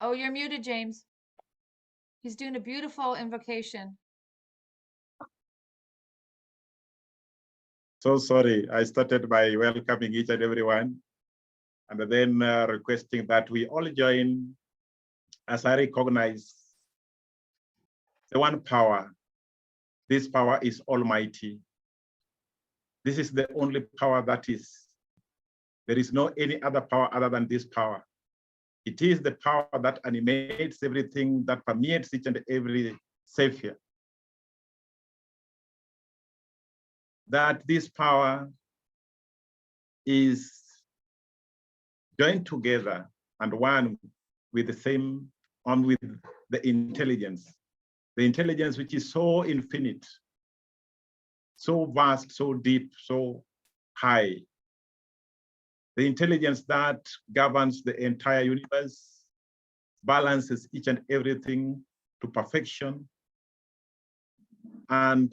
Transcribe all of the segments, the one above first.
Oh, you're muted, James. He's doing a beautiful invocation. So sorry, I started by welcoming each and everyone, and then requesting that we all join as I recognize the one power. This power is almighty. This is the only power that is. There is no any other power other than this power. It is the power that animates everything, that permeates each and every savior. That this power is joined together and one with the same, with the intelligence which is so infinite, so vast, so deep, so high. The intelligence that governs the entire universe, balances each and everything to perfection, and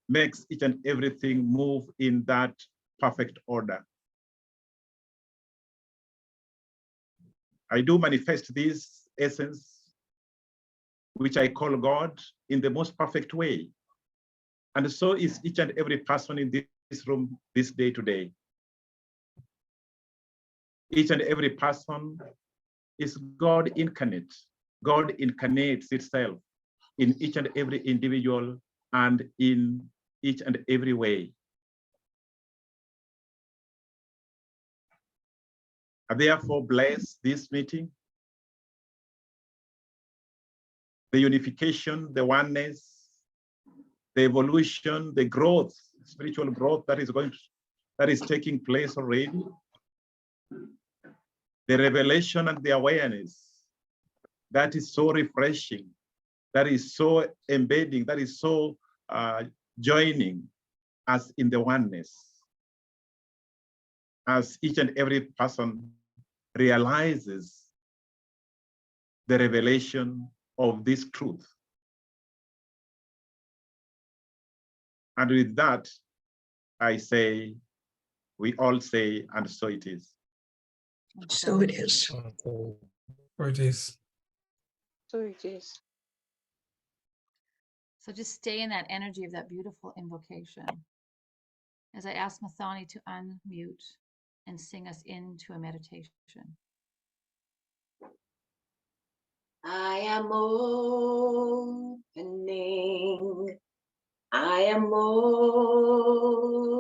makes each and everything move in that perfect order. I do manifest this essence, which I call God, in the most perfect way. And so is each and every person in this room this day today. Each and every person is God incarnate. God incarnates itself in each and every individual and in each and every way. I therefore bless this meeting, the unification, the oneness, the evolution, the growth, spiritual growth that is taking place already, the revelation and the awareness that is so refreshing, that is so embedding, that is so joining us in the oneness, as each and every person realizes the revelation of this truth. And with that, I say, we all say, and so it is. So it is. So it is. So it is. So just stay in that energy of that beautiful invocation. As I ask Mathani to unmute and sing us into a meditation. I am opening. I am opening.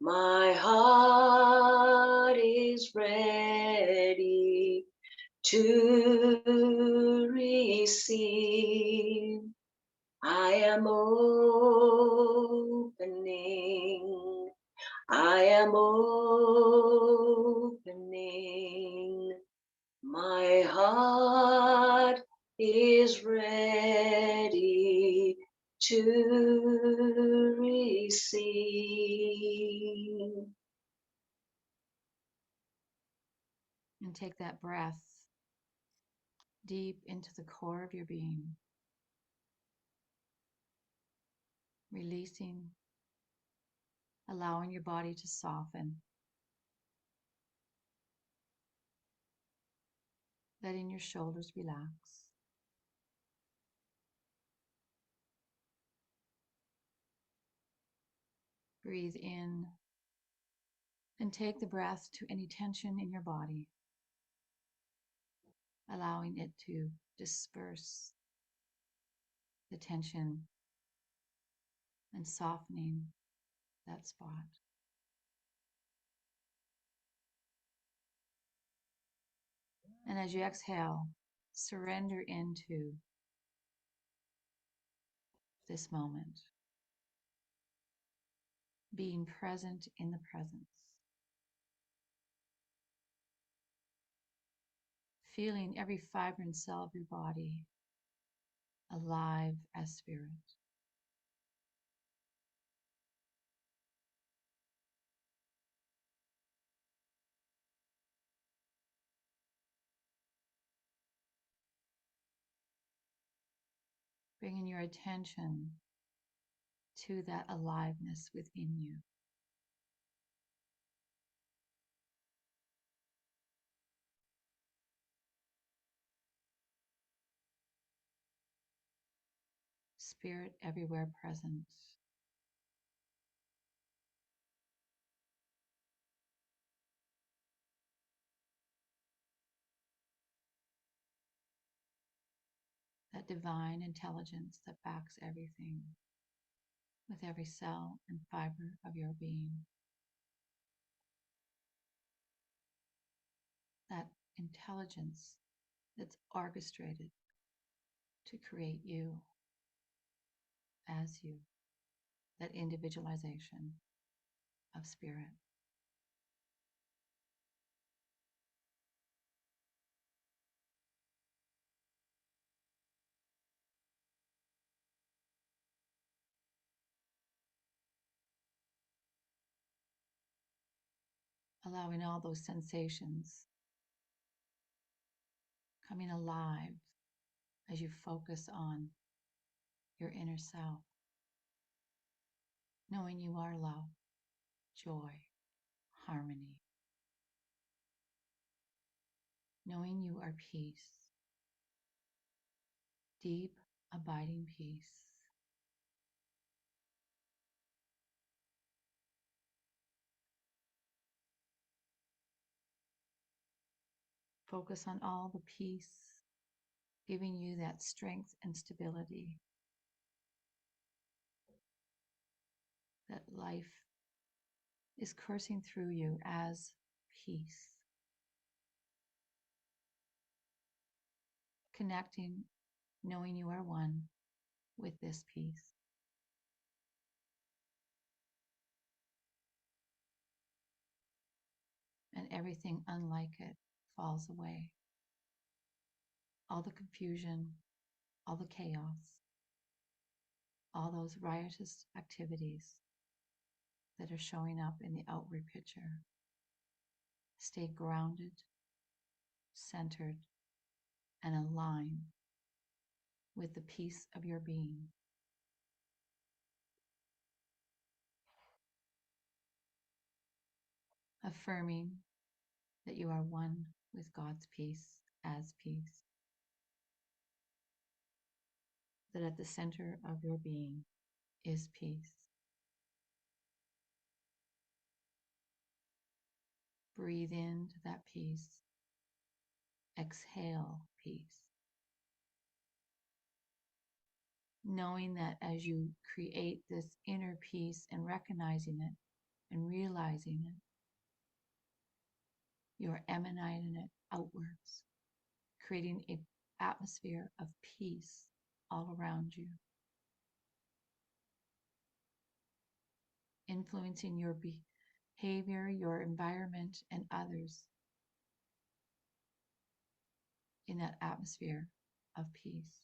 My heart is ready to receive. I am opening. I am opening. My heart is ready to receive. And take that breath deep into the core of your being. Releasing, allowing your body to soften. Letting your shoulders relax. Breathe in and take the breath to any tension in your body, allowing it to disperse the tension and softening that spot. And as you exhale, surrender into this moment, being present in the presence, feeling every fiber and cell of your body alive as spirit. Bringing your attention to that aliveness within you. Spirit everywhere present. That divine intelligence that backs everything with every cell and fiber of your being. That intelligence that's orchestrated to create you as you. That individualization of spirit. Allowing all those sensations coming alive as you focus on your inner self, knowing you are love, joy, harmony, knowing you are peace, deep, abiding peace. Focus on all the peace, giving you that strength and stability that life is coursing through you as peace. Connecting, knowing you are one with this peace. And everything unlike it falls away. All the confusion, all the chaos, all those riotous activities that are showing up in the outward picture. Stay grounded, centered, and aligned with the peace of your being. Affirming that you are one with God's peace as peace. That at the center of your being is peace. Breathe into that peace. Exhale peace. Knowing that as you create this inner peace and recognizing it and realizing it, you're emanating it outwards, creating an atmosphere of peace all around you, influencing your behavior, your environment, and others in that atmosphere of peace.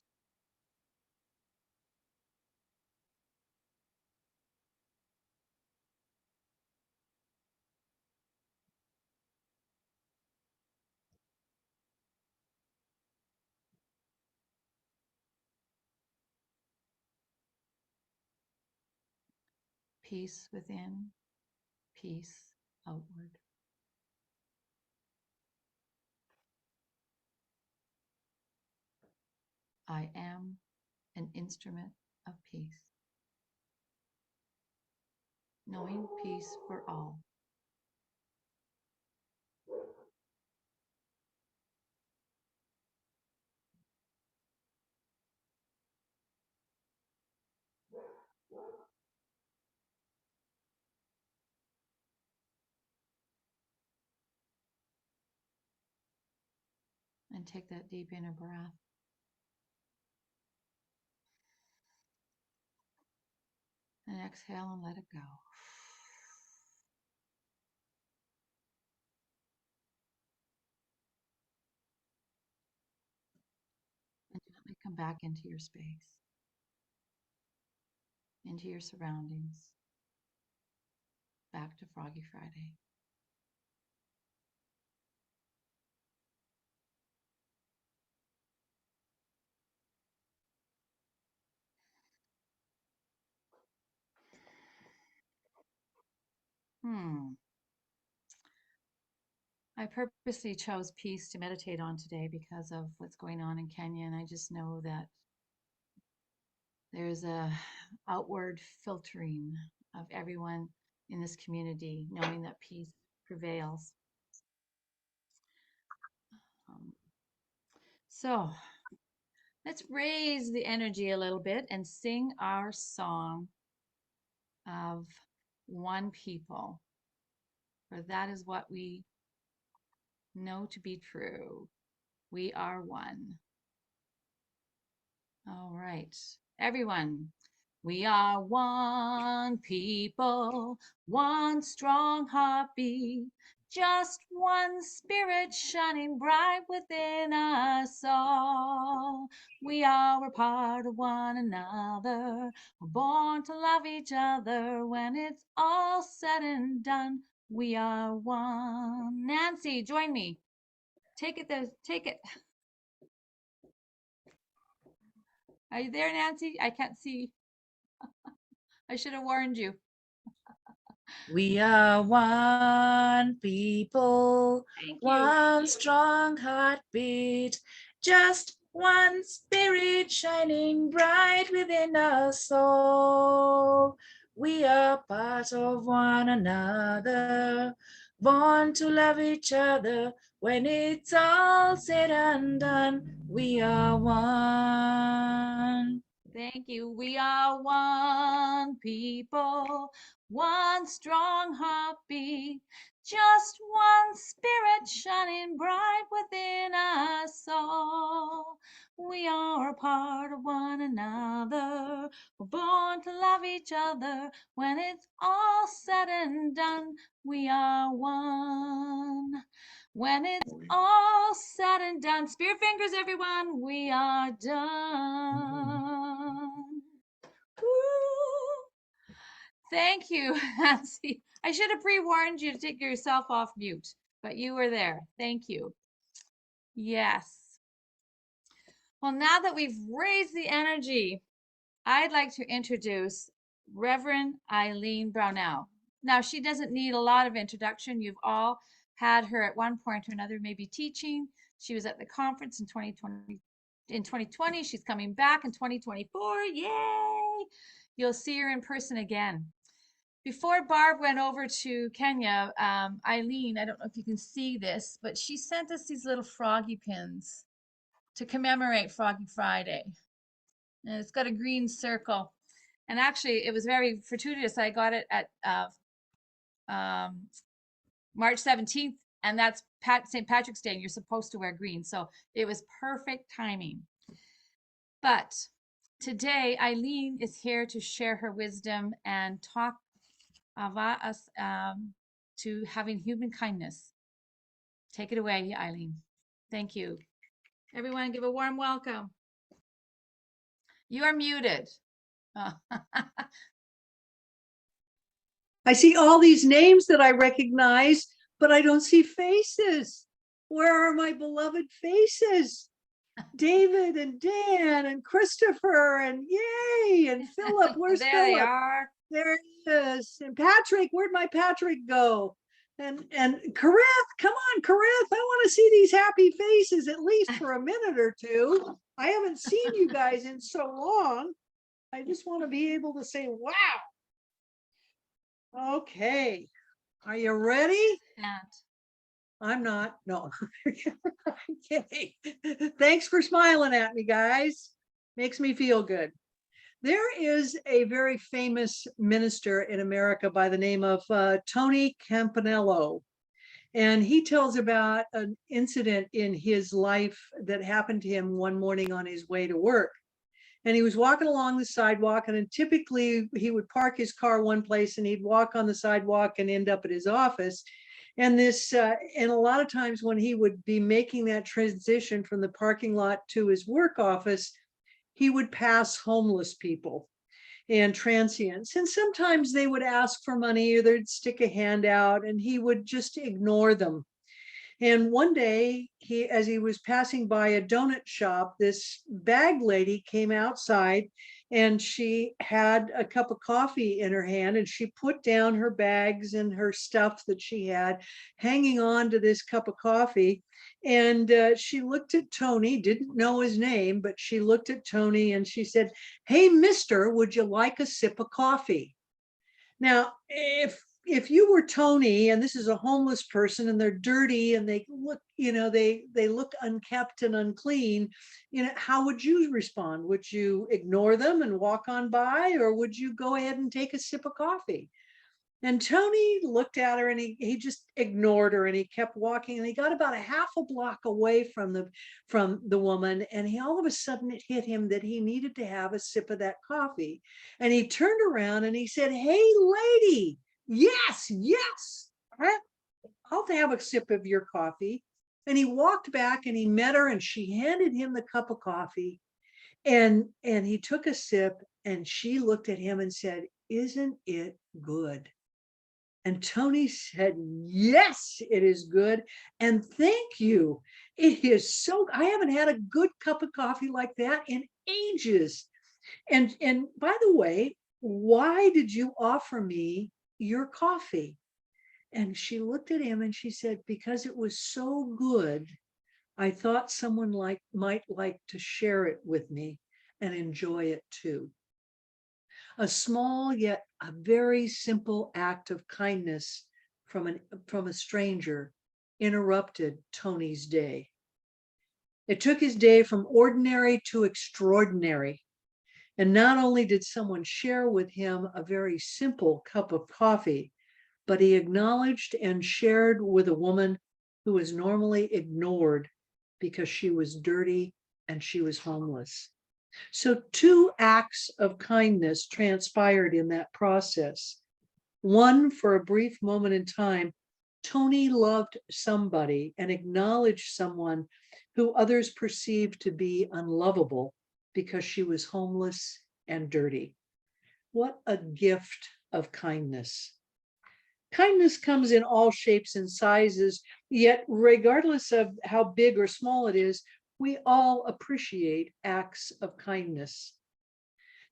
Peace within, peace outward. I am an instrument of peace. Knowing peace for all. And take that deep inner breath. And exhale and let it go. And gently come back into your space, into your surroundings, back to Froggy Friday. I purposely chose peace to meditate on today because of what's going on in Kenya, and I just know that there's a outward filtering of everyone in this community, knowing that peace prevails. So let's raise the energy a little bit and sing our song of one people, for that is what we know to be true. We are one. All right, everyone. We are one people, one strong heartbeat, just one spirit shining bright within us all. We are a part of one another, we're born to love each other. When it's all said and done, we are one. Nancy, join me. Take it, take it. Are you there, Nancy? I can't see. I should have warned you. We are one people, Thank you. one strong heartbeat, just one spirit shining bright within us all. We are part of one another, born to love each other. When it's all said and done, we are one. Thank you. We are one people, one strong heartbeat, just one spirit shining bright within us all. We are a part of one another, we're born to love each other. When it's all said and done, we are one. When it's all said and done, spear fingers, everyone, we are done. Woo. Thank you, Nancy. I should have pre-warned you to take yourself off mute, but you were there. Thank you. Yes. Well, now that we've raised the energy, I'd like to introduce Reverend Eileen Brownell. Now, she doesn't need a lot of introduction. You've all had her at one point or another, maybe teaching. She was at the conference in 2020. In 2020, she's coming back in 2024. Yay! You'll see her in person again. Before Barb went over to Kenya, Eileen, I don't know if you can see this, but she sent us these little froggy pins to commemorate Froggy Friday. And it's got a green circle. And actually, it was very fortuitous. I got it at March 17th, and that's St. Patrick's Day, and you're supposed to wear green. So it was perfect timing. But today, Eileen is here to share her wisdom and talk about us to having human kindness. Take it away, Eileen. Thank you. Everyone, give a warm welcome. You are muted. I see all these names that I recognize, but I don't see faces. Where are my beloved faces? David and Dan and Christopher and yay and Philip. Where's there Philip? they are. There he is. And Patrick, where'd my Patrick go? And Kareth, come on, Kareth. I want to see these happy faces at least for a minute or two. I haven't seen you guys in so long. I just want to be able to say, wow. Okay. Are you ready? I'm not. No. Okay. Thanks for smiling at me, guys. Makes me feel good. There is a very famous minister in America by the name of Tony Campanello. And he tells about an incident in his life that happened to him one morning on his way to work. And he was walking along the sidewalk, and typically he would park his car one place and he'd walk on the sidewalk and end up at his office. And and a lot of times when he would be making that transition from the parking lot to his work office, he would pass homeless people and transients. And sometimes they would ask for money or they'd stick a hand out and he would just ignore them. And one day, as he was passing by a donut shop, this bag lady came outside and she had a cup of coffee in her hand, and she put down her bags and her stuff that she had hanging on to this cup of coffee. And she looked at Tony, didn't know his name, but she looked at Tony and she said, "Hey, mister, would you like a sip of coffee?" Now, if you were Tony and this is a homeless person and they're dirty and they look, they look unkept and unclean, how would you respond? Would you ignore them and walk on by, or would you go ahead and take a sip of coffee? And Tony looked at her and he just ignored her and he kept walking, and he got about a half a block away from the woman, and all of a sudden it hit him that he needed to have a sip of that coffee. And he turned around and he said, "Hey, lady, yes, I'll have a sip of your coffee." And he walked back and he met her and she handed him the cup of coffee, and he took a sip and she looked at him and said, "Isn't it good?" And Tony said, "Yes, it is good. And thank you. It is so, I haven't had a good cup of coffee like that in ages. And by the way, why did you offer me your coffee?" And she looked at him and she said, "Because it was so good, I thought someone might like to share it with me and enjoy it too." A small yet a very simple act of kindness from a stranger interrupted Tony's day. It took his day from ordinary to extraordinary. And not only did someone share with him a very simple cup of coffee, but he acknowledged and shared with a woman who was normally ignored because she was dirty and she was homeless. So 2 acts of kindness transpired in that process. One, for a brief moment in time, Tony loved somebody and acknowledged someone who others perceived to be unlovable because she was homeless and dirty. What a gift of kindness. Kindness comes in all shapes and sizes, yet regardless of how big or small it is, we all appreciate acts of kindness.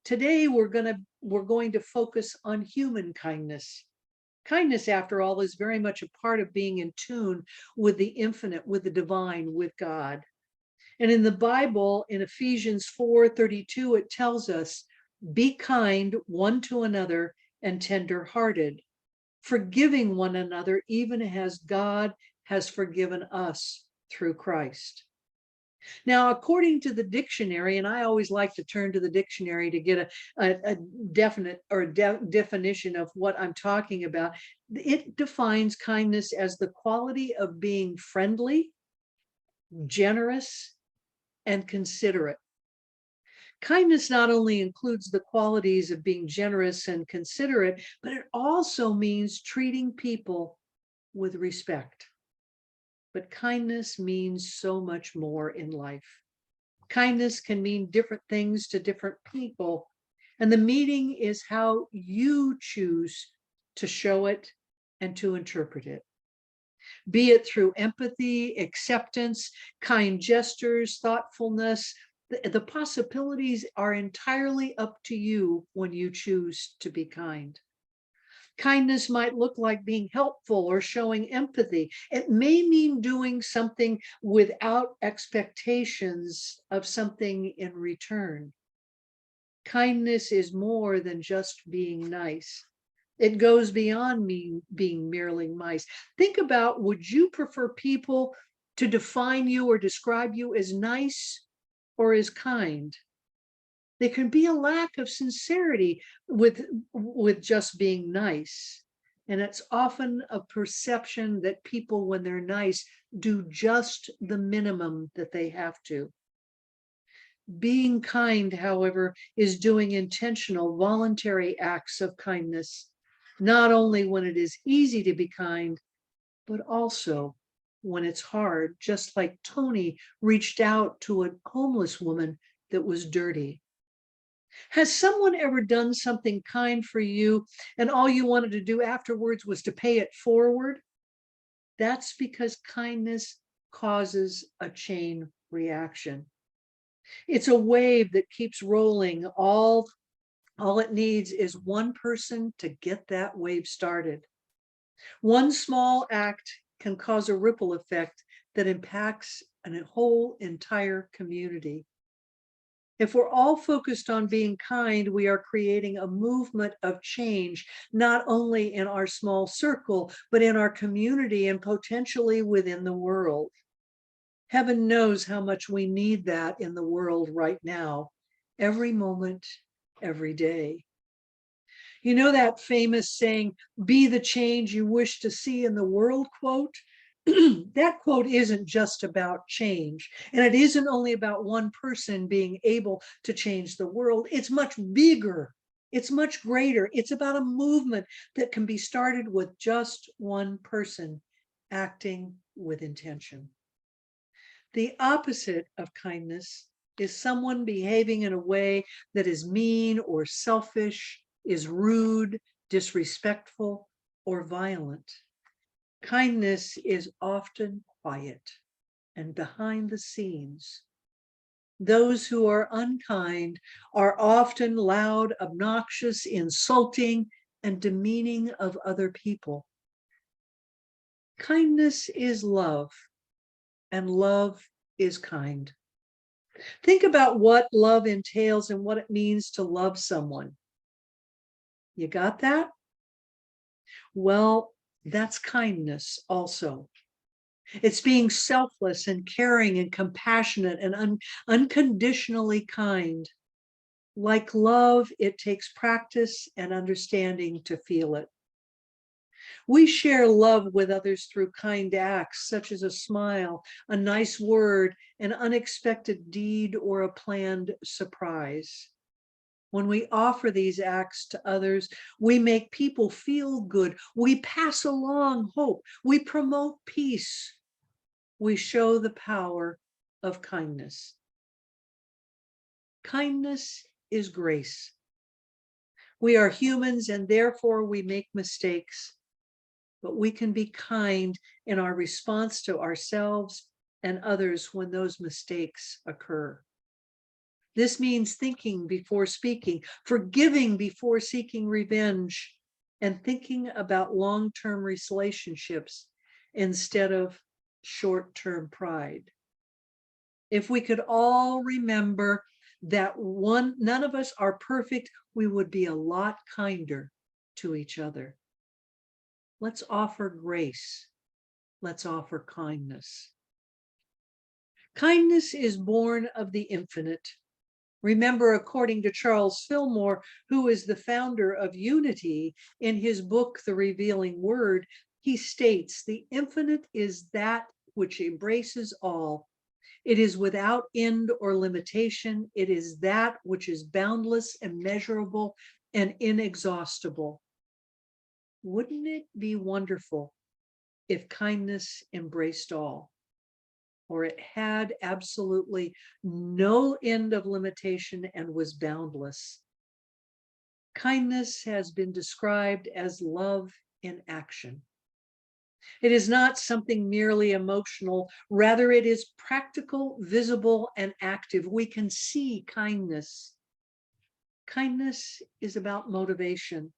Today, we're going to focus on human kindness. Kindness, after all, is very much a part of being in tune with the infinite, with the divine, with God. And in the Bible, in Ephesians 4:32, it tells us, "Be kind one to another and tender-hearted, forgiving one another, even as God has forgiven us through Christ." Now, according to the dictionary, and I always like to turn to the dictionary to get a definite or definition of what I'm talking about, it defines kindness as the quality of being friendly, generous, and considerate. Kindness not only includes the qualities of being generous and considerate, but it also means treating people with respect. But kindness means so much more in life. Kindness can mean different things to different people, and the meaning is how you choose to show it and to interpret it. Be it through empathy, acceptance, kind gestures, thoughtfulness, the possibilities are entirely up to you when you choose to be kind. Kindness might look like being helpful or showing empathy. It may mean doing something without expectations of something in return. Kindness is more than just being nice. It goes beyond being merely nice. Think about, would you prefer people to define you or describe you as nice or as kind? There can be a lack of sincerity with just being nice. And it's often a perception that people, when they're nice, do just the minimum that they have to. Being kind, however, is doing intentional, voluntary acts of kindness, not only when it is easy to be kind, but also when it's hard, just like Tony reached out to a homeless woman that was dirty. Has someone ever done something kind for you and all you wanted to do afterwards was to pay it forward? That's because kindness causes a chain reaction. It's a wave that keeps rolling. All it needs is one person to get that wave started. One small act can cause a ripple effect that impacts a whole entire community. If we're all focused on being kind, we are creating a movement of change, not only in our small circle, but in our community and potentially within the world. Heaven knows how much we need that in the world right now, every moment, every day. You know that famous saying, be the change you wish to see in the world quote? That quote isn't just about change, and it isn't only about one person being able to change the world. It's much bigger. It's much greater. It's about a movement that can be started with just one person acting with intention. The opposite of kindness is someone behaving in a way that is mean or selfish, is rude, disrespectful, or violent. Kindness is often quiet and behind the scenes. Those who are unkind are often loud, obnoxious, insulting, and demeaning of other people. Kindness is love, and love is kind. Think about what love entails and what it means to love someone. You got that? Well, that's kindness also. It's being selfless and caring and compassionate and unconditionally kind. Like love, it takes practice and understanding to feel it. We share love with others through kind acts, such as a smile, a nice word, an unexpected deed, or a planned surprise. When we offer these acts to others, we make people feel good. We pass along hope. We promote peace. We show the power of kindness. Kindness is grace. We are humans and therefore we make mistakes, but we can be kind in our response to ourselves and others when those mistakes occur. This means thinking before speaking, forgiving before seeking revenge, and thinking about long-term relationships instead of short-term pride. If we could all remember that none of us are perfect, we would be a lot kinder to each other. Let's offer grace. Let's offer kindness. Kindness is born of the infinite. Remember, according to Charles Fillmore, who is the founder of Unity, in his book, The Revealing Word, he states, the infinite is that which embraces all. It is without end or limitation. It is that which is boundless, immeasurable, and inexhaustible. Wouldn't it be wonderful if kindness embraced all, or it had absolutely no end of limitation and was boundless? Kindness has been described as love in action. It is not something merely emotional, rather it is practical, visible, and active. We can see kindness. Kindness is about motivation.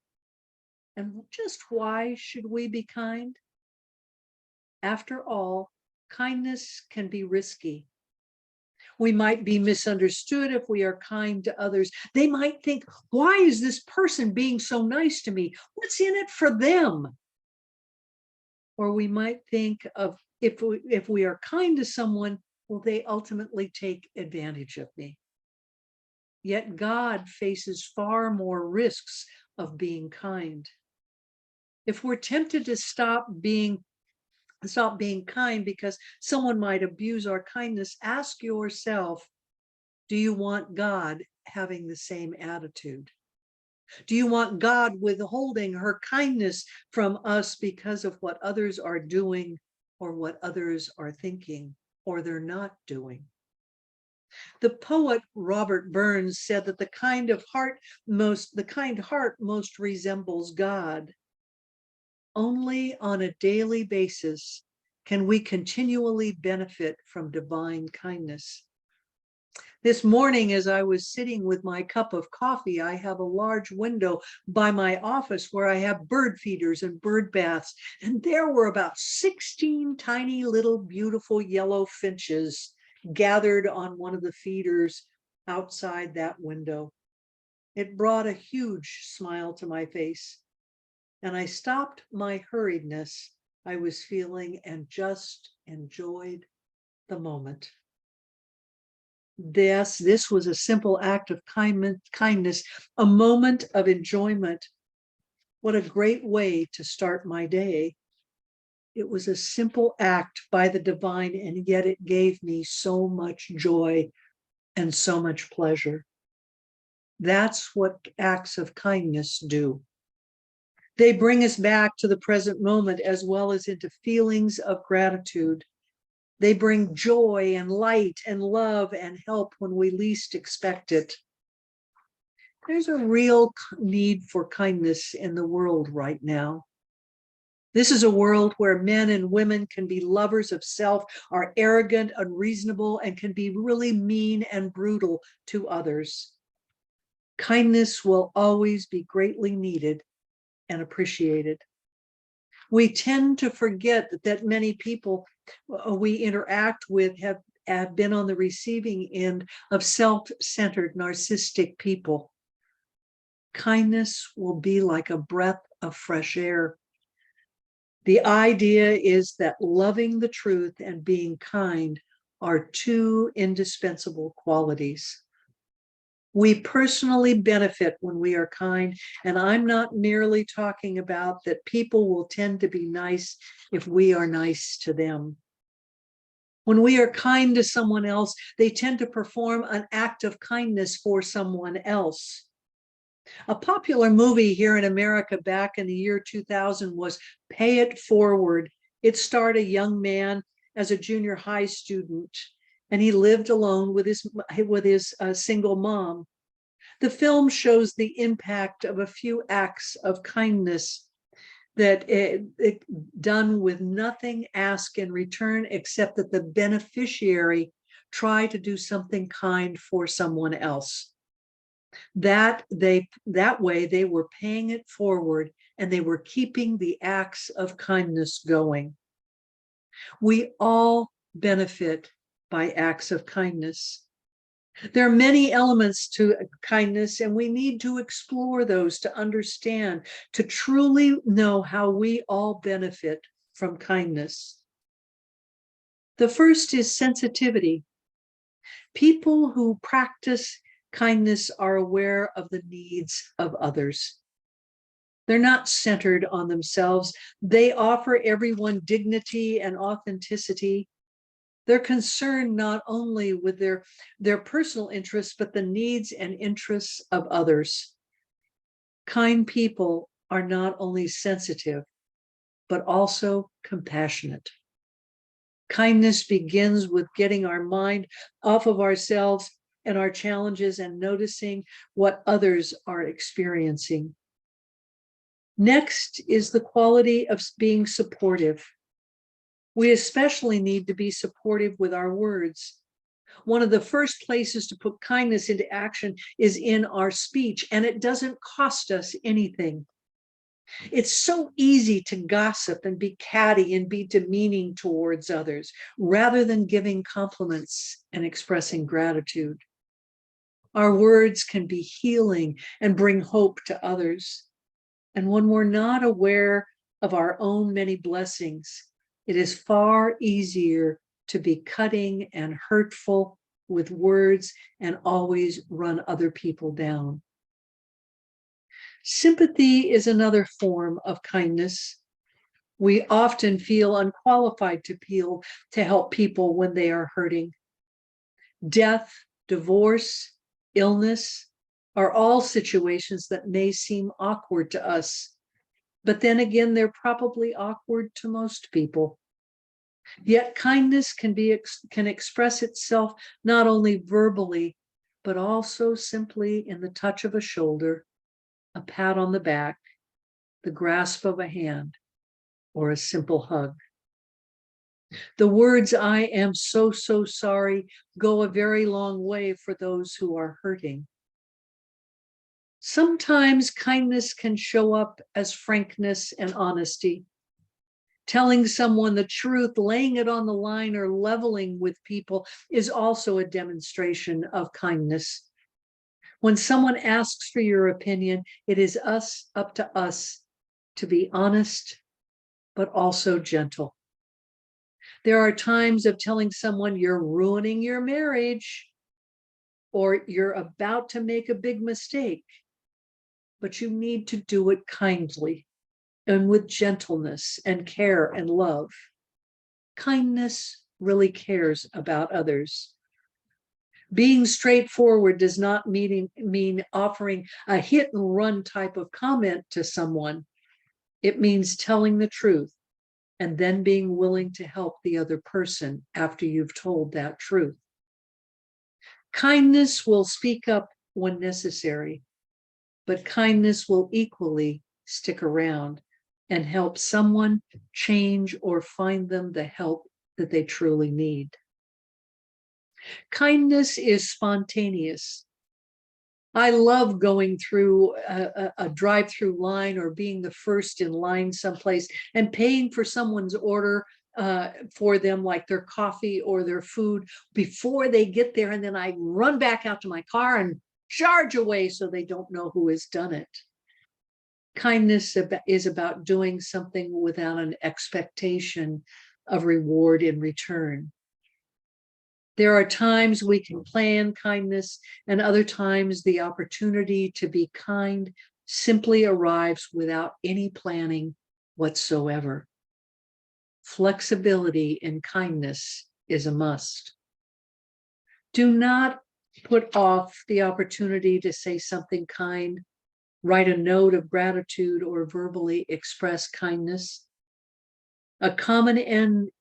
And just why should we be kind? After all, kindness can be risky. We might be misunderstood if we are kind to others. They might think, why is this person being so nice to me? What's in it for them? Or we might think of, if we are kind to someone, will they ultimately take advantage of me? Yet God faces far more risks of being kind. If we're tempted to stop being kind because someone might abuse our kindness, ask yourself, do you want God having the same attitude? Do you want God withholding her kindness from us because of what others are doing or what others are thinking or they're not doing? The poet Robert Burns said that the kind heart most resembles God. Only on a daily basis can we continually benefit from divine kindness. This morning, as I was sitting with my cup of coffee, I have a large window by my office where I have bird feeders and bird baths. And there were about 16 tiny little beautiful yellow finches gathered on one of the feeders outside that window. It brought a huge smile to my face. And I stopped my hurriedness I was feeling and just enjoyed the moment. This was a simple act of kindness, a moment of enjoyment. What a great way to start my day. It was a simple act by the divine, and yet it gave me so much joy and so much pleasure. That's what acts of kindness do. They bring us back to the present moment as well as into feelings of gratitude. They bring joy and light and love and help when we least expect it. There's a real need for kindness in the world right now. This is a world where men and women can be lovers of self, are arrogant, unreasonable, and can be really mean and brutal to others. Kindness will always be greatly needed and appreciated. We tend to forget that many people we interact with have been on the receiving end of self-centered, narcissistic people. Kindness will be like a breath of fresh air. The idea is that loving the truth and being kind are two indispensable qualities. We personally benefit when we are kind, and I'm not merely talking about that people will tend to be nice if we are nice to them. When we are kind to someone else, they tend to perform an act of kindness for someone else. A popular movie here in America back in the year 2000 was Pay It Forward. It starred a young man as a junior high student, and he lived alone with his single mom. The film shows the impact of a few acts of kindness that it done with nothing asked in return except that the beneficiary try to do something kind for someone else. That way they were paying it forward and they were keeping the acts of kindness going. We all benefit by acts of kindness. There are many elements to kindness, and we need to explore those to understand, to truly know how we all benefit from kindness. The first is sensitivity. People who practice kindness are aware of the needs of others. They're not centered on themselves. They offer everyone dignity and authenticity. They're concerned not only with their personal interests, but the needs and interests of others. Kind people are not only sensitive, but also compassionate. Kindness begins with getting our mind off of ourselves and our challenges and noticing what others are experiencing. Next is the quality of being supportive. We especially need to be supportive with our words. One of the first places to put kindness into action is in our speech, and it doesn't cost us anything. It's so easy to gossip and be catty and be demeaning towards others, rather than giving compliments and expressing gratitude. Our words can be healing and bring hope to others. And when we're not aware of our own many blessings, it is far easier to be cutting and hurtful with words and always run other people down. Sympathy is another form of kindness. We often feel unqualified to help people when they are hurting. Death, divorce, illness are all situations that may seem awkward to us. But then again, they're probably awkward to most people. Yet kindness can express itself not only verbally, but also simply in the touch of a shoulder, a pat on the back, the grasp of a hand, or a simple hug. The words, "I am so, so sorry," go a very long way for those who are hurting. Sometimes kindness can show up as frankness and honesty. Telling someone the truth, laying it on the line, or leveling with people is also a demonstration of kindness. When someone asks for your opinion, it is up to us to be honest, but also gentle. There are times of telling someone you're ruining your marriage or you're about to make a big mistake, but you need to do it kindly and with gentleness and care and love. Kindness really cares about others. Being straightforward does not mean offering a hit and run type of comment to someone. It means telling the truth and then being willing to help the other person after you've told that truth. Kindness will speak up when necessary, but kindness will equally stick around and help someone change or find them the help that they truly need. Kindness is spontaneous. I love going through a drive-through line or being the first in line someplace and paying for someone's order for them, like their coffee or their food, before they get there. And then I run back out to my car and charge away so they don't know who has done it. Kindness is about doing something without an expectation of reward in return. There are times we can plan kindness, and other times the opportunity to be kind simply arrives without any planning whatsoever. Flexibility in kindness is a must. Do not put off the opportunity to say something kind, write a note of gratitude, or verbally express kindness. A common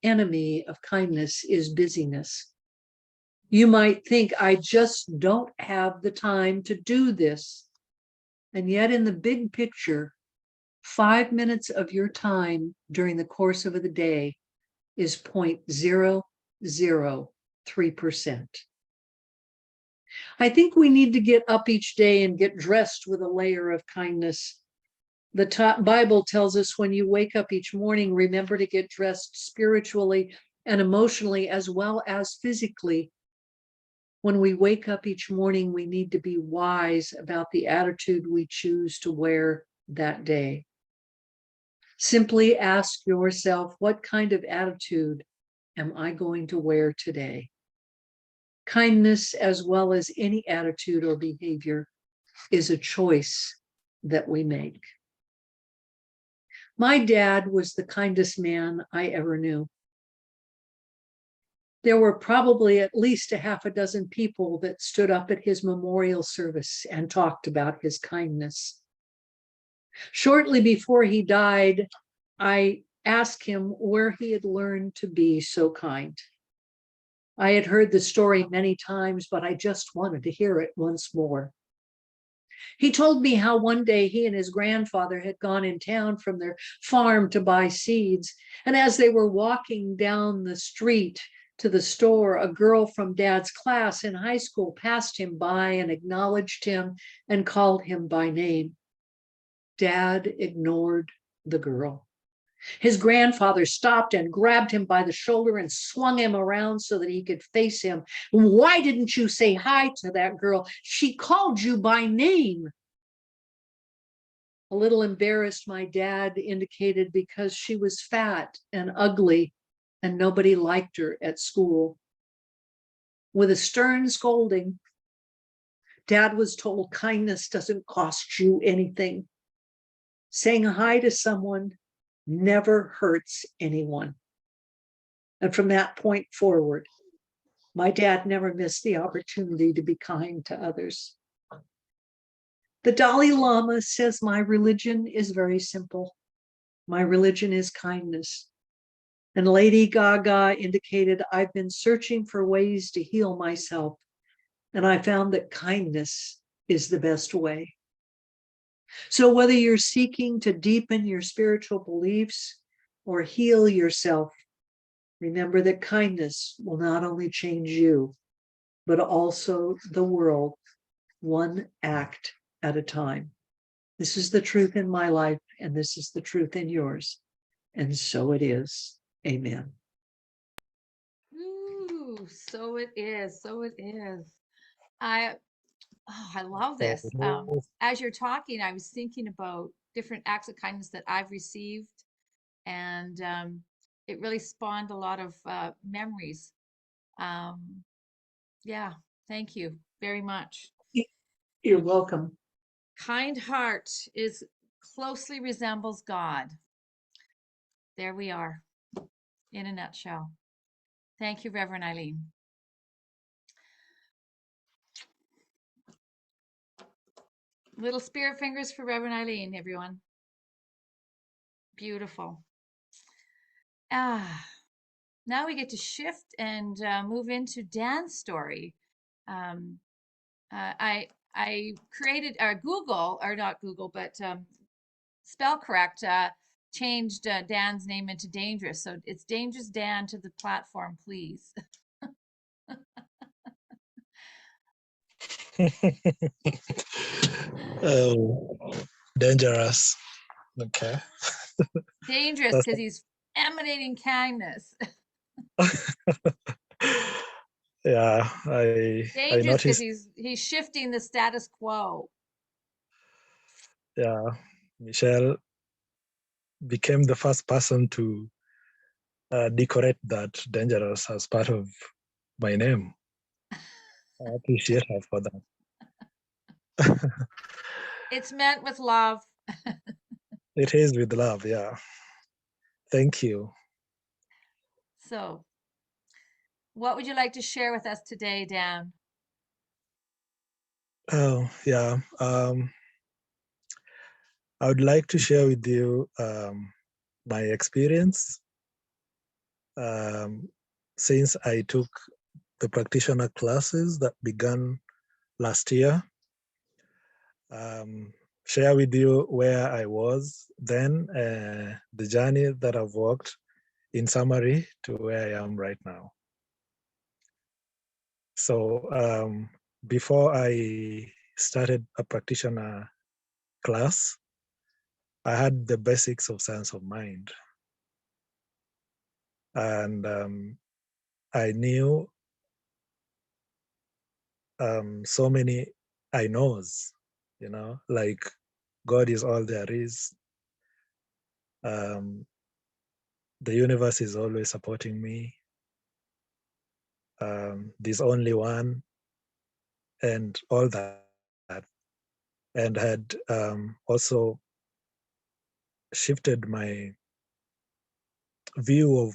enemy of kindness is busyness. You might think, I just don't have the time to do this. And yet in the big picture, 5 minutes of your time during the course of the day is 0.003%. I think we need to get up each day and get dressed with a layer of kindness. The Bible tells us when you wake up each morning, remember to get dressed spiritually and emotionally as well as physically. When we wake up each morning, we need to be wise about the attitude we choose to wear that day. Simply ask yourself, what kind of attitude am I going to wear today? Kindness, as well as any attitude or behavior, is a choice that we make. My dad was the kindest man I ever knew. There were probably at least a half a dozen people that stood up at his memorial service and talked about his kindness. Shortly before he died, I asked him where he had learned to be so kind. I had heard the story many times, but I just wanted to hear it once more. He told me how one day he and his grandfather had gone in town from their farm to buy seeds, and as they were walking down the street to the store, a girl from Dad's class in high school passed him by and acknowledged him and called him by name. Dad ignored the girl. His grandfather stopped and grabbed him by the shoulder and swung him around so that he could face him. Why didn't you say hi to that girl? She called you by name. A little embarrassed, my dad indicated because she was fat and ugly and nobody liked her at school. With a stern scolding, Dad was told kindness doesn't cost you anything. Saying hi to someone never hurts anyone. And from that point forward, my dad never missed the opportunity to be kind to others. The Dalai Lama says my religion is very simple. My religion is kindness. And Lady Gaga indicated, I've been searching for ways to heal myself, and I found that kindness is the best way. So whether you're seeking to deepen your spiritual beliefs or heal yourself, Remember that kindness will not only change you, but also the world, one act at a time. This is the truth in my life, and this is the truth in yours. And so it is. Amen. Ooh, so it is. So it is. I love this. As you're talking, I was thinking about different acts of kindness that I've received, and it really spawned a lot of memories. Um, yeah, thank you very much. You're welcome. Kind heart is closely resembles God. There we are, in a nutshell. Thank you, Reverend Eileen. Little spirit fingers for Reverend Eileen, everyone. Beautiful. Now we get to shift and move into Dan's story. I created Google, or not Google, but spell correct, changed Dan's name into Dangerous. So it's Dangerous Dan to the platform, please. Oh, dangerous. Okay. Dangerous That's because he's emanating kindness. yeah, I Dangerous because noticed. he's shifting the status quo. Yeah, Michelle became the first person to decorate that dangerous as part of my name. I appreciate her for that. It's meant with love. It is with love, yeah. Thank you. So, what would you like to share with us today, Dan? Oh, yeah. I would like to share with you my experience since I took the practitioner classes that began last year. Share with you where I was then, the journey that I've walked in summary to where I am right now. So before I started a practitioner class, I had the basics of science of mind. And I knew so many I knows, like God is all there is. The universe is always supporting me. There's only one, and all that. And had also shifted my view of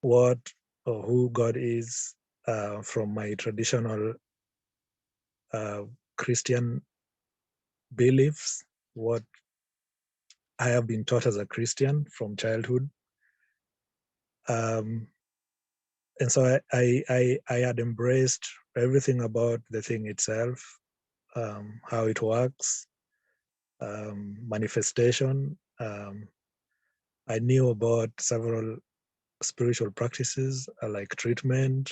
what or who God is from my traditional Christian beliefs, what I have been taught as a Christian from childhood. And so I had embraced everything about the thing itself, how it works, manifestation. I knew about several spiritual practices like treatment,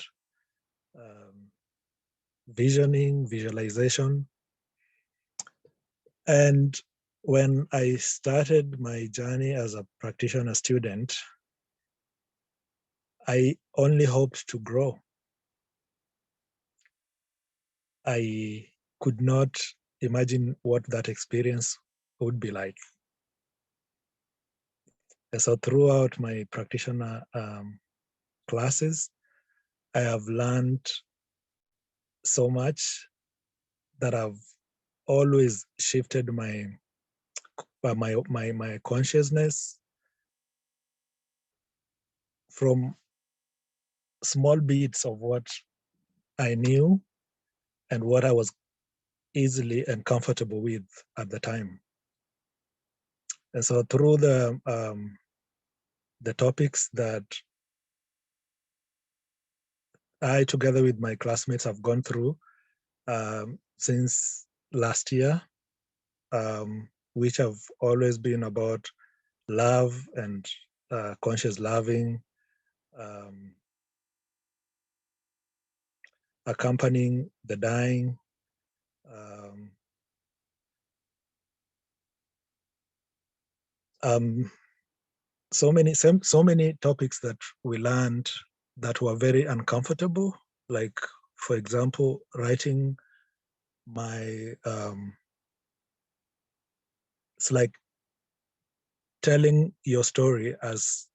visioning, visualization. And when I started my journey as a practitioner student, I only hoped to grow. I could not imagine what that experience would be like. And so throughout my practitioner classes, I have learned so much that I've always shifted my consciousness from small bits of what I knew and what I was easily and comfortable with at the time. And so through the topics that I, together with my classmates, have gone through since last year, which have always been about love and conscious loving, accompanying the dying, so many topics that we learned that were very uncomfortable. Like, for example, writing my it's like telling your story as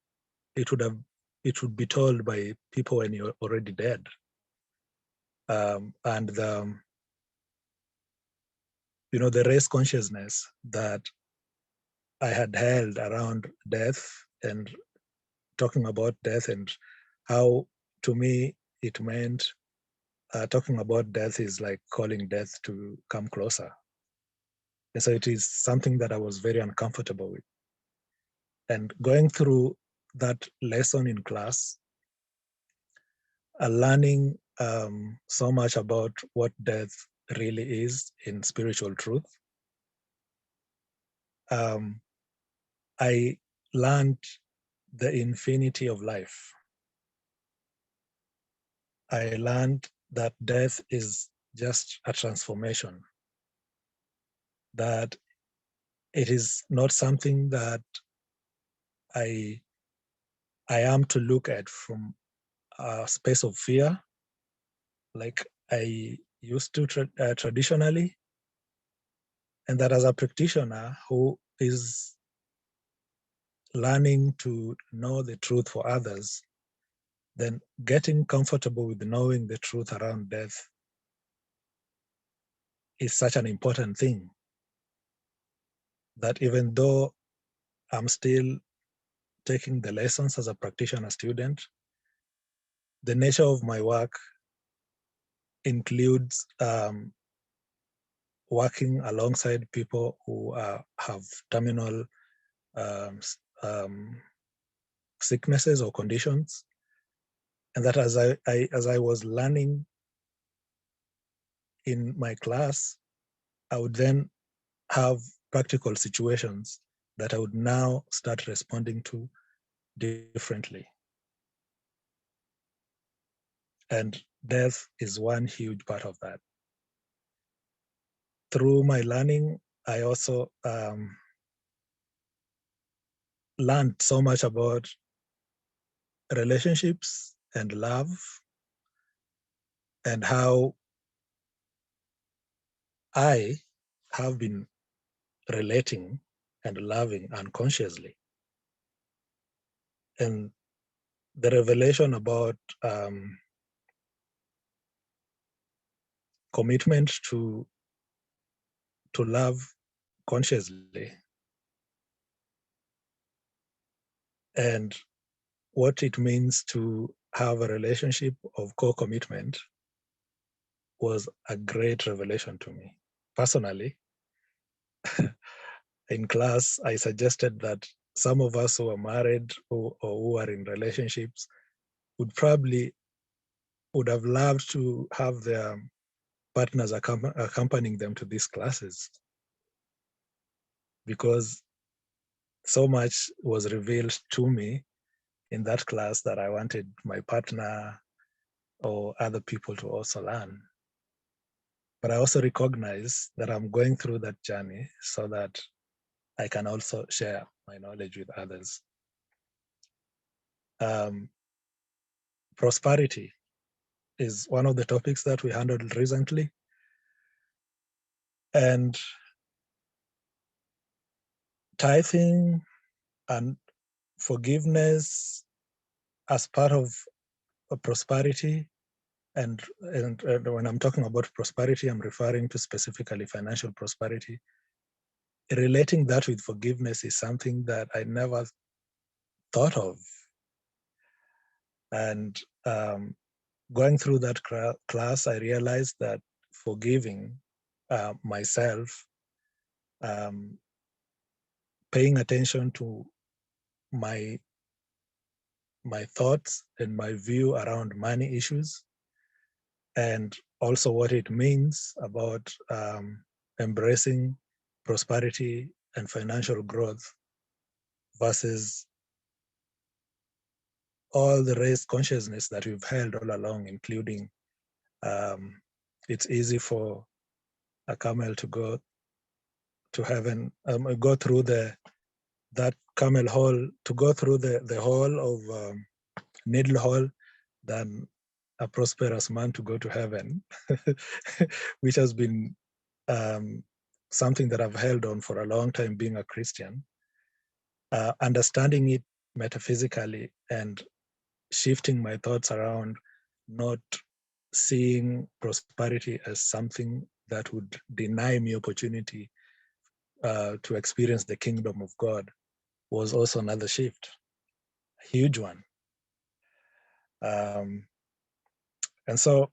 it would be told by people when you're already dead. And the race consciousness that I had held around death and talking about death, and how to me it meant talking about death is like calling death to come closer. And so it is something that I was very uncomfortable with. And going through that lesson in class, learning so much about what death really is in spiritual truth, I learned the infinity of life. I learned that death is just a transformation, that it is not something that I am to look at from a space of fear, like I used to traditionally, and that as a practitioner who is learning to know the truth for others, then getting comfortable with knowing the truth around death is such an important thing, that even though I'm still taking the lessons as a practitioner student, the nature of my work includes working alongside people who have terminal sicknesses or conditions, and that as I was learning in my class, I would then have practical situations that I would now start responding to differently. And death is one huge part of that. Through my learning, I also learned so much about relationships and love, and how I have been relating and loving unconsciously. And the revelation about commitment to love consciously, and what it means to have a relationship of co-commitment, was a great revelation to me. Personally, in class, I suggested that some of us who are married or who are in relationships would have loved to have their partners accompanying them to these classes, because so much was revealed to me in that class that I wanted my partner or other people to also learn. But I also recognize that I'm going through that journey so that I can also share my knowledge with others. Prosperity is one of the topics that we handled recently. And tithing and forgiveness as part of prosperity. And when I'm talking about prosperity, I'm referring to specifically financial prosperity. Relating that with forgiveness is something that I never thought of. And going through that class, I realized that forgiving myself, paying attention to my thoughts and my view around money issues, and also what it means about embracing prosperity and financial growth versus all the raised consciousness that we've held all along, including it's easy for a camel to go to heaven, go through that camel hole, to go through the hole of needle hole, than a prosperous man to go to heaven, which has been something that I've held on for a long time, being a Christian. Understanding it metaphysically and shifting my thoughts around, not seeing prosperity as something that would deny me opportunity to experience the kingdom of God, was also another shift, a huge one. And so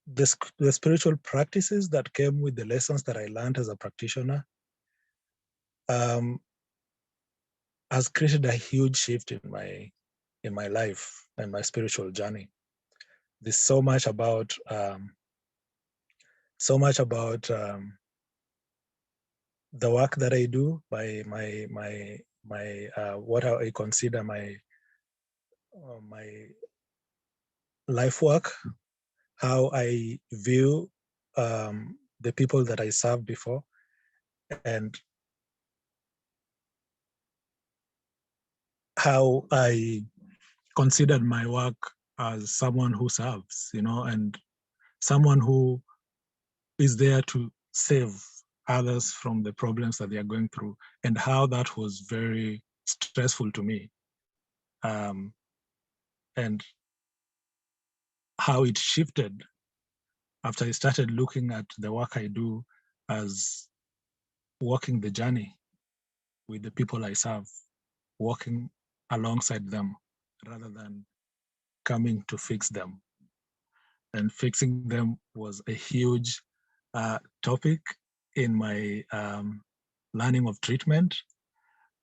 the spiritual practices that came with the lessons that I learned as a practitioner has created a huge shift in my life and my spiritual journey. There's so much about the work that I do, by my what I consider my life work, how I view the people that I served before, and how I considered my work as someone who serves, and someone who is there to save others from the problems that they are going through, and how that was very stressful to me, and how it shifted after I started looking at the work I do as walking the journey with the people I serve, walking alongside them rather than coming to fix them. And fixing them was a huge topic in my learning of treatment.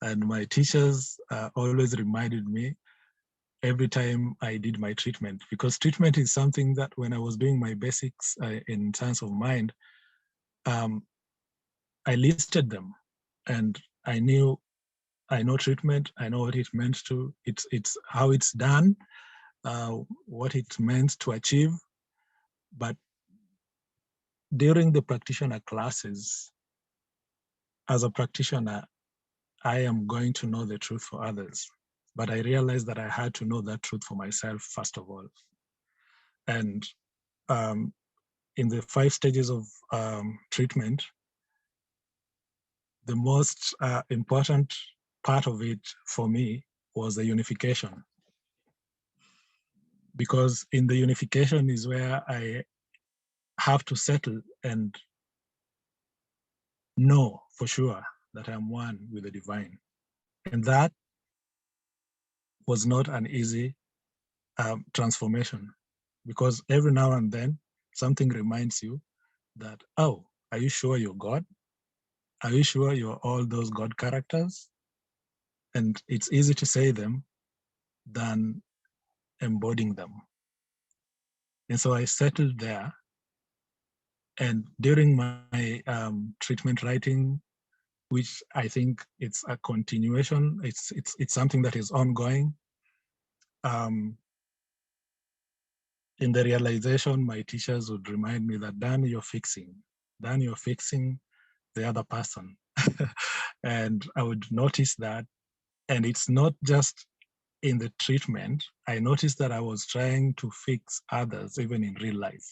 And my teachers always reminded me every time I did my treatment, because treatment is something that when I was doing my basics in science of mind, I listed them, and I know treatment, I know what it meant to, it's how it's done, what it meant to achieve. But during the practitioner classes, as a practitioner, I am going to know the truth for others. But I realized that I had to know that truth for myself, first of all. And in the 5 stages of treatment, the most important part of it for me was the unification. Because in the unification is where I have to settle and know for sure that I'm one with the divine. And that was not an easy transformation, because every now and then something reminds you that, oh, are you sure you're God? Are you sure you're all those God characters? And it's easy to say them than embodying them. And so I settled there. And during my treatment writing, which I think it's a continuation, it's something that is ongoing. In the realization, my teachers would remind me that, Dan, you're fixing the other person. And I would notice that. And it's not just in the treatment. I noticed that I was trying to fix others, even in real life.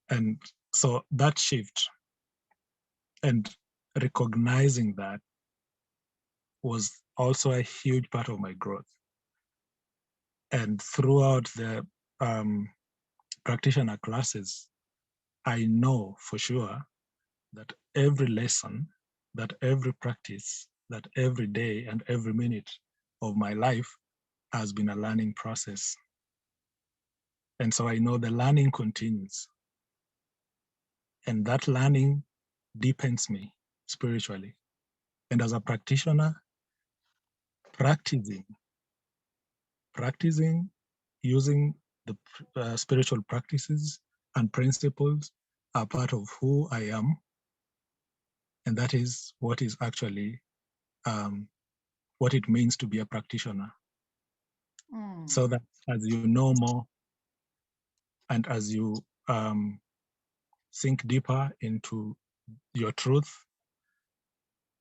And so that shift and recognizing that was also a huge part of my growth. And throughout the practitioner classes, I know for sure that every lesson, that every practice, that every day and every minute of my life has been a learning process. And so I know the learning continues. And that learning deepens me spiritually. And as a practitioner, practicing using the spiritual practices and principles are part of who I am. And that is what is actually what it means to be a practitioner. So that as you know more and as you sink deeper into your truth,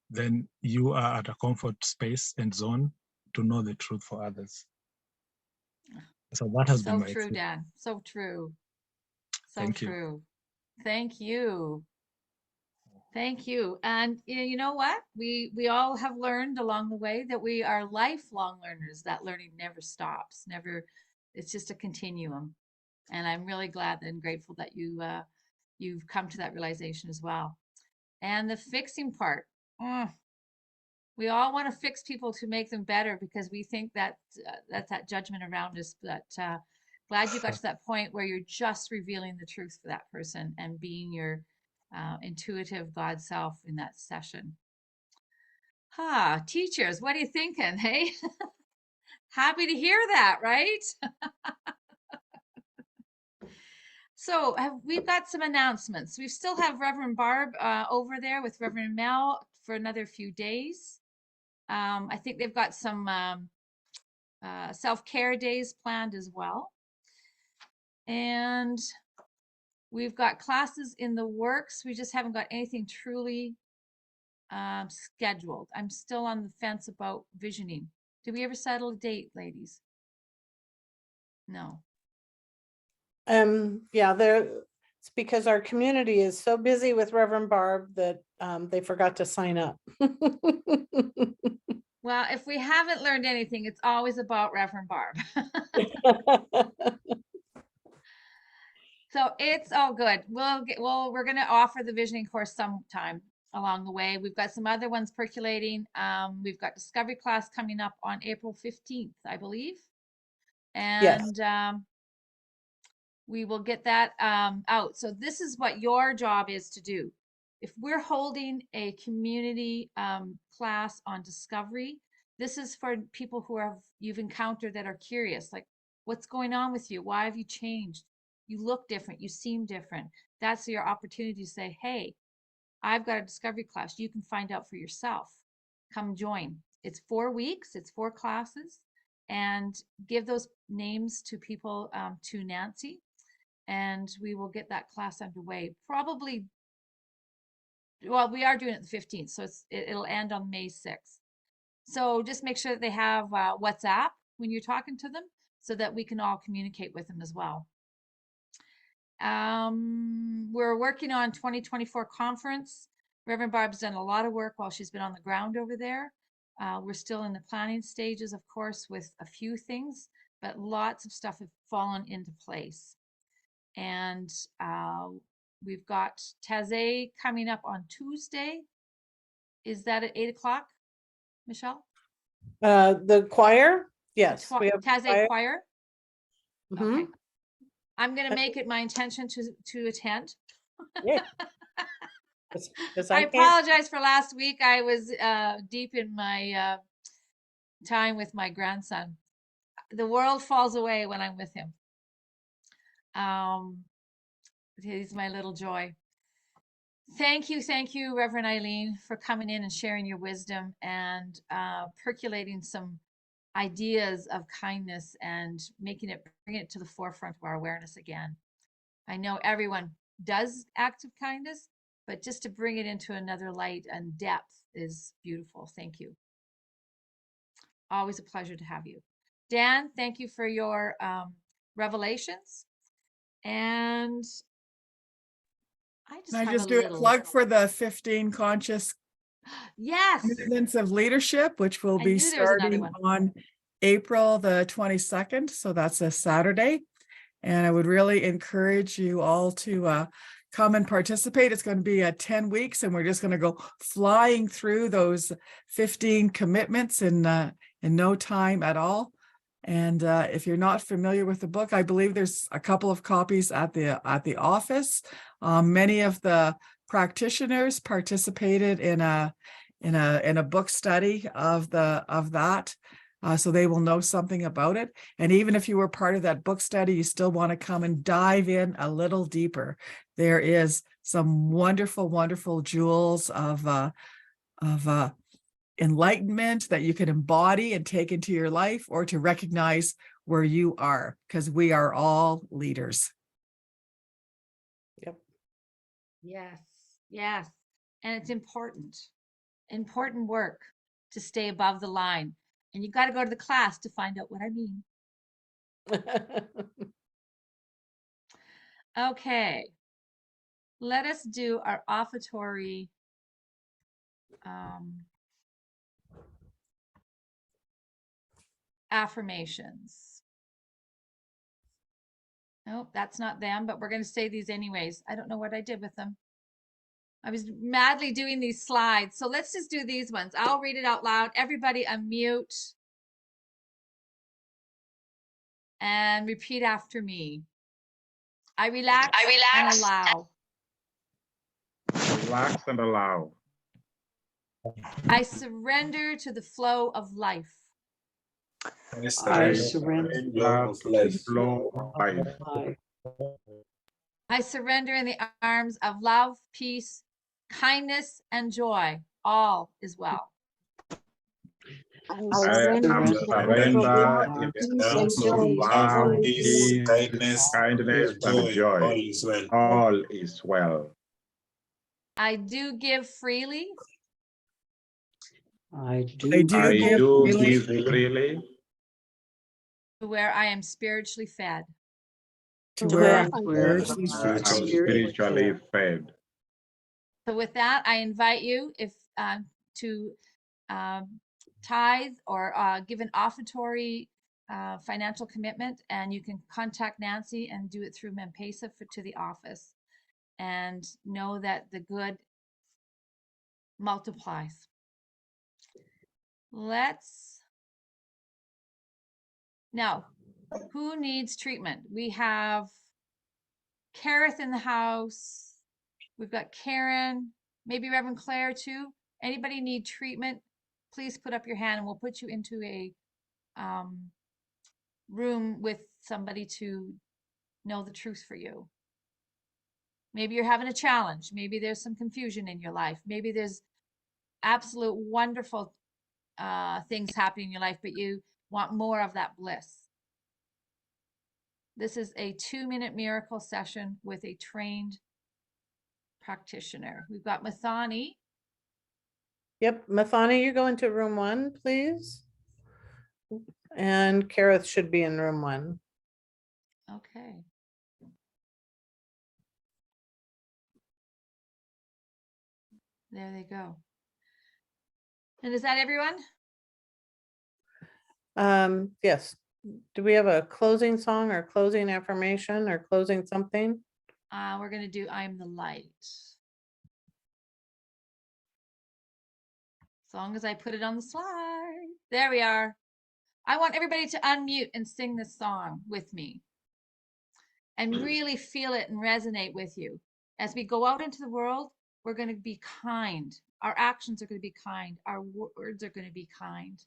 then you are at a comfort space and zone to know the truth for others. So that has been my true, experience. Dan. So true. So Thank true. you. Thank you. Thank you. And you know what? We all have learned along the way that we are lifelong learners. That learning never stops. Never. It's just a continuum. And I'm really glad and grateful that you've come to that realization as well. And the fixing part. We all want to fix people to make them better because we think that that's that judgment around us. But glad you got to that point where you're just revealing the truth for that person and being your intuitive God self in that session. Teachers, what are you thinking? Hey, happy to hear that, right? So we've got some announcements. We still have Reverend Barb over there with Reverend Mel for another few days. I think they've got some self-care days planned as well. And we've got classes in the works. We just haven't got anything truly scheduled. I'm still on the fence about visioning. Did we ever settle a date, ladies? No. Yeah, it's because our community is so busy with Reverend Barb that they forgot to sign up. Well, if we haven't learned anything, it's always about Reverend Barb. So it's all good. We're going to offer the visioning course sometime along the way. We've got some other ones percolating. We've got discovery class coming up on April 15th, I believe. And yes. We will get that out. So this is what your job is to do. If we're holding a community class on discovery, this is for people who you've encountered that are curious, like what's going on with you? Why have you changed? You look different. You seem different. That's your opportunity to say, hey, I've got a discovery class. You can find out for yourself. Come join. It's 4 weeks. It's 4 classes. And give those names to people, to Nancy. And we will get that class underway. Probably, well, we are doing it the 15th. So it'll end on May 6th. So just make sure that they have WhatsApp when you're talking to them so that we can all communicate with them as well. We're working on 2024 conference. Reverend Barb's done a lot of work while she's been on the ground over there. We're still in the planning stages, of course, with a few things, but lots of stuff have fallen into place. And we've got Taizé coming up on Tuesday. Is that at 8 o'clock, Michelle? The choir? Yes. We have Taizé choir. Mm-hmm. Okay. I'm going to make it my intention to attend. Yeah. I apologize for last week. I was deep in my time with my grandson. The world falls away when I'm with him. He's my little joy. Thank you, Reverend Eileen, for coming in and sharing your wisdom and percolating some ideas of kindness and bringing it to the forefront of our awareness again. I know everyone does acts of kindness, but just to bring it into another light and depth is beautiful. Thank you. Always a pleasure to have you. Dan, thank you for your revelations. And Can I just do a plug for the 15 conscious commitments of leadership, which will be starting on April the 22nd. So that's a Saturday. And I would really encourage you all to come and participate. It's going to be 10 weeks, and we're just going to go flying through those 15 commitments in no time at all. And if you're not familiar with the book, I believe there's a couple of copies at the office. Many of the practitioners participated in a book study of that. So they will know something about it. And even if you were part of that book study, you still want to come and dive in a little deeper. There is some wonderful, wonderful jewels of enlightenment that you can embody and take into your life, or to recognize where you are, because we are all leaders. Yep. Yes, yes. And it's important work to stay above the line. And you got to go to the class to find out what I mean. Okay. Let us do our offertory affirmations. Nope, that's not them, but we're going to say these anyways. I don't know what I did with them. I was madly doing these slides. So let's just do these ones. I'll read it out loud. Everybody unmute and repeat after me. I relax and allow. Relax and allow. I surrender to the flow of life. I surrender to the flow of life. I surrender in the arms of love, peace, kindness, and joy. All is well. I surrender in the arms of love, peace, kindness, and joy. All is well. I do give freely. I do give freely. To where I am spiritually fed. To where I'm spiritually fed. So with that, I invite you to tithe or give an offertory financial commitment, and you can contact Nancy and do it through M-Pesa to the office, and know that the good multiplies. Now, who needs treatment? We have Kareth in the house. We've got Karen, maybe Reverend Claire too. Anybody need treatment? Please put up your hand and we'll put you into a room with somebody to know the truth for you. Maybe you're having a challenge. Maybe there's some confusion in your life. Maybe there's absolute wonderful things happening in your life, but you want more of that bliss. This is a 2-minute miracle session with a trained practitioner. We've got Mathani. Yep, Mathani, you go into room 1, please. And Kareth should be in room 1. Okay. There they go. And is that everyone? Yes. Do we have a closing song or closing affirmation or closing something? We're going to do I Am the Light. As long as I put it on the slide. There we are. I want everybody to unmute and sing this song with me and really feel it and resonate with you. As we go out into the world, we're going to be kind. Our actions are going to be kind. Our words are going to be kind.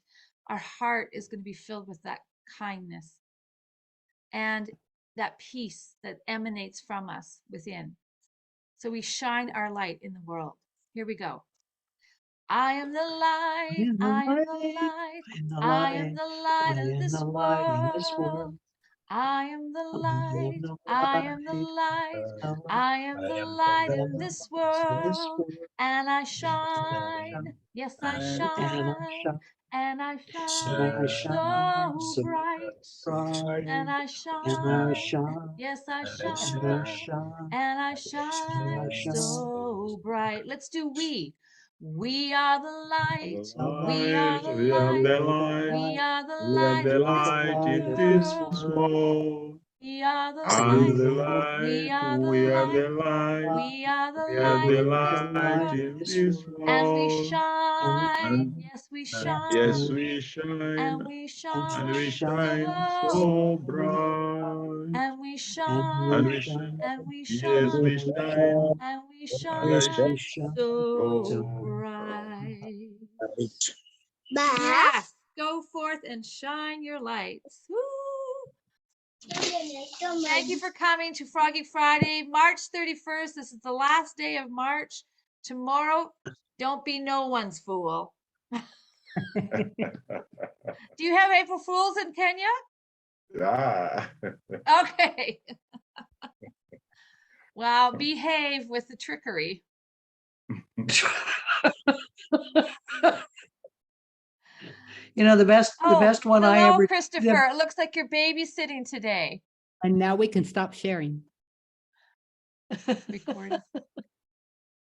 Our heart is going to be filled with that kindness and that peace that emanates from us within. So we shine our light in the world. Here we go. I am the light, I am the light, I am the light of this world. I am the light, I am the light, I am the light in this world. And I shine, yes I shine, and I shine so bright. And I shine, yes I shine, and I shine so bright. Let's do we. We are the light, we are the light, we are the light in this world. We are the light, we are the light, we are the light in this world. And we shine, yes we shine, and we shine so bright. And we shine, and we shine, and we shine so bright. Yes, go forth and shine your lights. Woo. Thank you for coming to Froggy Friday, March 31st. This is the last day of March. Tomorrow, don't be no one's fool. Do you have April Fools in Kenya? Yeah. Okay. Well, behave with the trickery. You know, the best one I hello, ever. Christopher. It looks like you're babysitting today. And now we can stop sharing. Recording.